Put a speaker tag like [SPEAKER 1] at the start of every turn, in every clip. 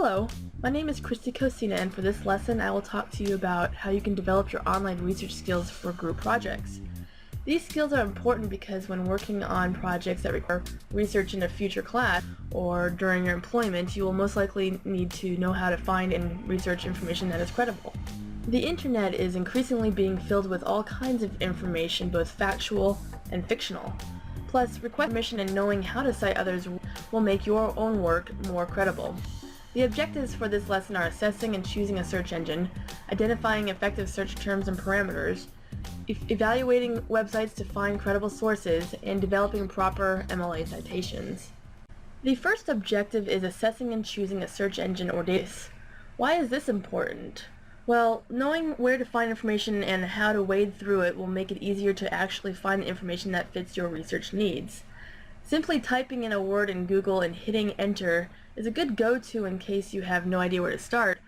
[SPEAKER 1] Hello, my name is Christy Cosina, and for this lesson I will talk to you about how you can develop your online research skills for group projects. These skills are important because when working on projects that require research in a future class or during your employment, you will most likely need to know how to find and research information that is credible. The internet is increasingly being filled with all kinds of information, both factual and fictional. Plus, requesting permission and knowing how to cite others will make your own work more credible. The objectives for this lesson are assessing and choosing a search engine, identifying effective search terms and parameters, evaluating websites to find credible sources, and developing proper MLA citations. The first objective is assessing and choosing a search engine or database. Why is this important? Well, knowing where to find information and how to wade through it will make it easier to actually find the information that fits your research needs. Simply typing in a word in Google and hitting enter is a good go-to in case you have no idea where to start,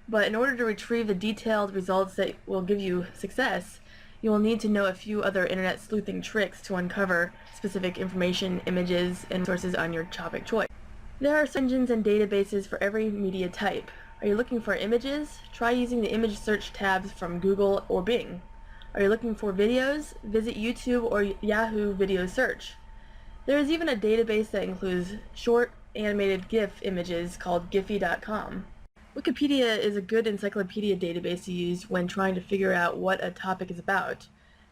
[SPEAKER 1] but in order to retrieve the detailed results that will give you success, you will need to know a few other internet sleuthing tricks to uncover specific information, images, and sources on your topic choice. There are search engines and databases for every media type. Are you looking for images? Try using the image search tabs from Google or Bing. Are you looking for videos? Visit YouTube or Yahoo Video Search. There is even a database that includes short animated GIF images called Giphy.com. Wikipedia is a good encyclopedia database to use when trying to figure out what a topic is about.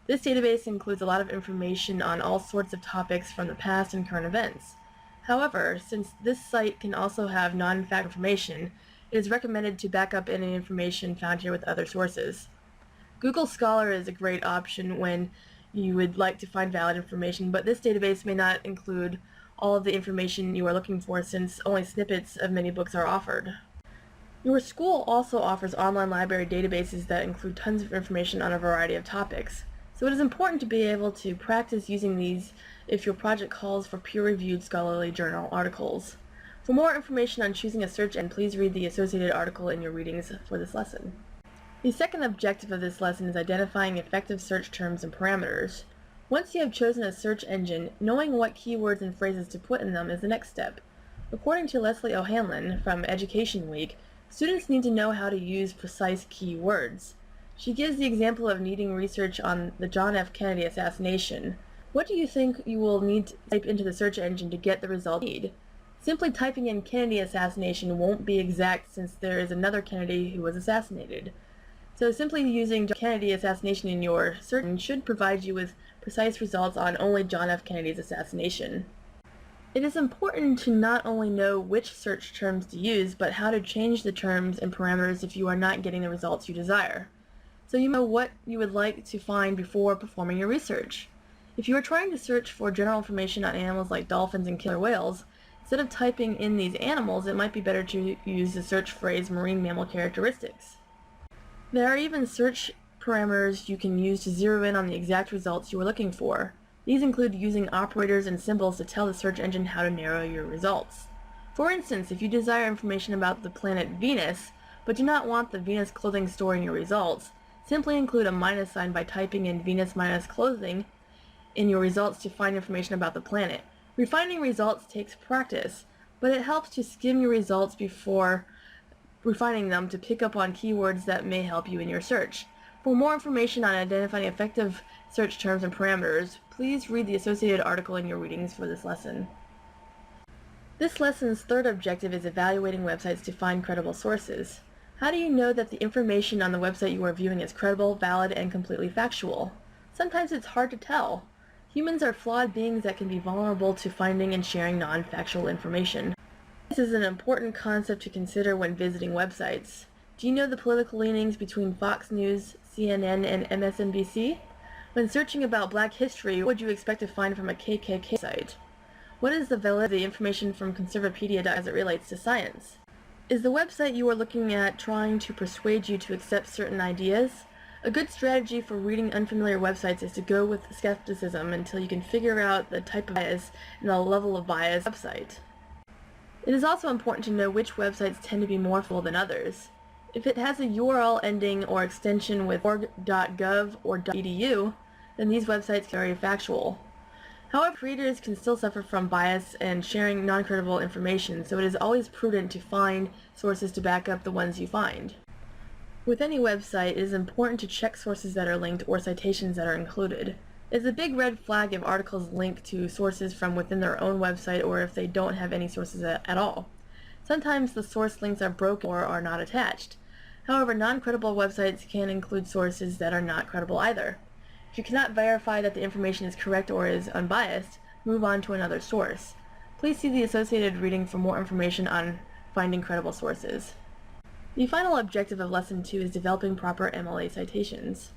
[SPEAKER 1] This database includes a lot of information on all sorts of topics from the past and current events. However, since this site can also have non-fact information, it is recommended to back up any information found here with other sources. Google Scholar is a great option when you would like to find valid information, but this database may not include all of the information you are looking for since only snippets of many books are offered. Your school also offers online library databases that include tons of information on a variety of topics, so it is important to be able to practice using these if your project calls for peer-reviewed scholarly journal articles. For more information on choosing a search engine, please read the associated article in your readings for this lesson. The second objective of this lesson is identifying effective search terms and parameters. Once you have chosen a search engine, knowing what keywords and phrases to put in them is the next step. According to Leslie O'Hanlon from Education Week, students need to know how to use precise keywords. She gives the example of needing research on the John F. Kennedy assassination. What do you think you will need to type into the search engine to get the result you need? Simply typing in Kennedy assassination won't be exact since there is another Kennedy who was assassinated. So simply using John F. Kennedy assassination in your search should provide you with precise results on only John F. Kennedy's assassination. It is important to not only know which search terms to use, but how to change the terms and parameters if you are not getting the results you desire. So you know what you would like to find before performing your research. If you are trying to search for general information on animals like dolphins and killer whales, instead of typing in these animals, it might be better to use the search phrase marine mammal characteristics. There are even search parameters you can use to zero in on the exact results you are looking for. These include using operators and symbols to tell the search engine how to narrow your results. For instance, if you desire information about the planet Venus, but do not want the Venus clothing store in your results, simply include a minus sign by typing in Venus minus clothing in your results to find information about the planet. Refining results takes practice, but it helps to skim your results before refining them to pick up on keywords that may help you in your search. For more information on identifying effective search terms and parameters, please read the associated article in your readings for this lesson. This lesson's third objective is evaluating websites to find credible sources. How do you know that the information on the website you are viewing is credible, valid, and completely factual? Sometimes it's hard to tell. Humans are flawed beings that can be vulnerable to finding and sharing non-factual information. This is an important concept to consider when visiting websites. Do you know the political leanings between Fox News, CNN, and MSNBC? When searching about Black history, what would you expect to find from a KKK site? What is the validity of the information from Conservapedia as it relates to science? Is the website you are looking at trying to persuade you to accept certain ideas? A good strategy for reading unfamiliar websites is to go with skepticism until you can figure out the type of bias and the level of bias of the website. It is also important to know which websites tend to be more full than others. If it has a URL ending or extension with org.gov or .edu, then these websites are very factual. However, creators can still suffer from bias and sharing non-credible information, so it is always prudent to find sources to back up the ones you find. With any website, it is important to check sources that are linked or citations that are included. It is a big red flag if articles link to sources from within their own website or if they don't have any sources at all. Sometimes the source links are broken or are not attached. However, non-credible websites can include sources that are not credible either. If you cannot verify that the information is correct or is unbiased, move on to another source. Please see the associated reading for more information on finding credible sources. The final objective of Lesson 2 is developing proper MLA citations.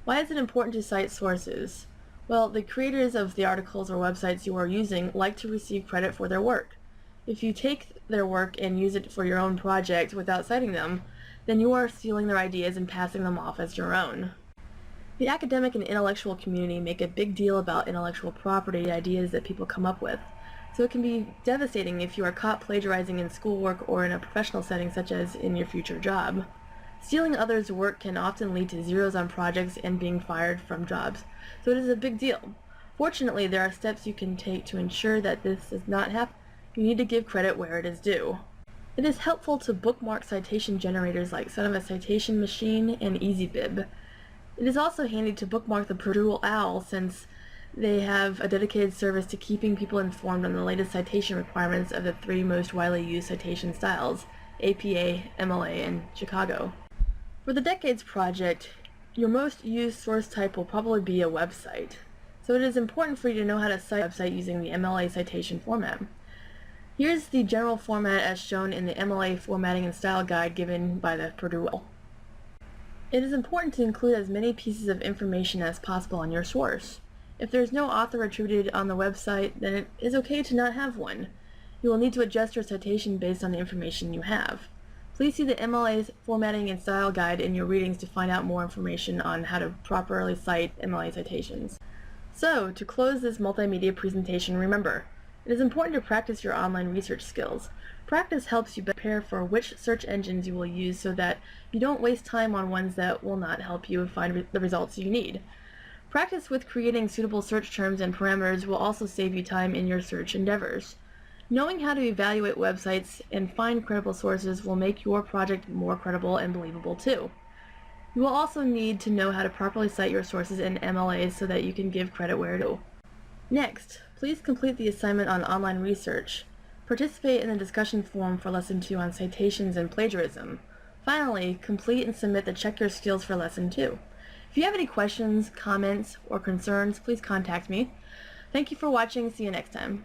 [SPEAKER 1] Why is it important to cite sources? Well, the creators of the articles or websites you are using like to receive credit for their work. If you take their work and use it for your own project without citing them, then you are stealing their ideas and passing them off as your own. The academic and intellectual community make a big deal about intellectual property ideas that people come up with, so it can be devastating if you are caught plagiarizing in schoolwork or in a professional setting such as in your future job. Stealing others' work can often lead to zeros on projects and being fired from jobs, so it is a big deal. Fortunately, there are steps you can take to ensure that this does not happen. You need to give credit where it is due. It is helpful to bookmark citation generators like Son of a Citation Machine and EasyBib. It is also handy to bookmark the Purdue OWL since they have a dedicated service to keeping people informed on the latest citation requirements of the 3 most widely used citation styles, APA, MLA, and Chicago. For the Decades project, your most used source type will probably be a website, so it is important for you to know how to cite a website using the MLA citation format. Here's the general format as shown in the MLA formatting and style guide given by the Purdue OWL. It is important to include as many pieces of information as possible on your source. If there is no author attributed on the website, then it is okay to not have one. You will need to adjust your citation based on the information you have. Please see the MLA formatting and style guide in your readings to find out more information on how to properly cite MLA citations. So, to close this multimedia presentation, remember, it is important to practice your online research skills. Practice helps you prepare for which search engines you will use so that you don't waste time on ones that will not help you find the results you need. Practice with creating suitable search terms and parameters will also save you time in your search endeavors. Knowing how to evaluate websites and find credible sources will make your project more credible and believable too. You will also need to know how to properly cite your sources in MLAs so that you can give credit where due. Next, please complete the assignment on online research. Participate in the discussion forum for Lesson 2 on citations and plagiarism. Finally, complete and submit the Check Your Skills for Lesson 2. If you have any questions, comments, or concerns, please contact me. Thank you for watching. See you next time.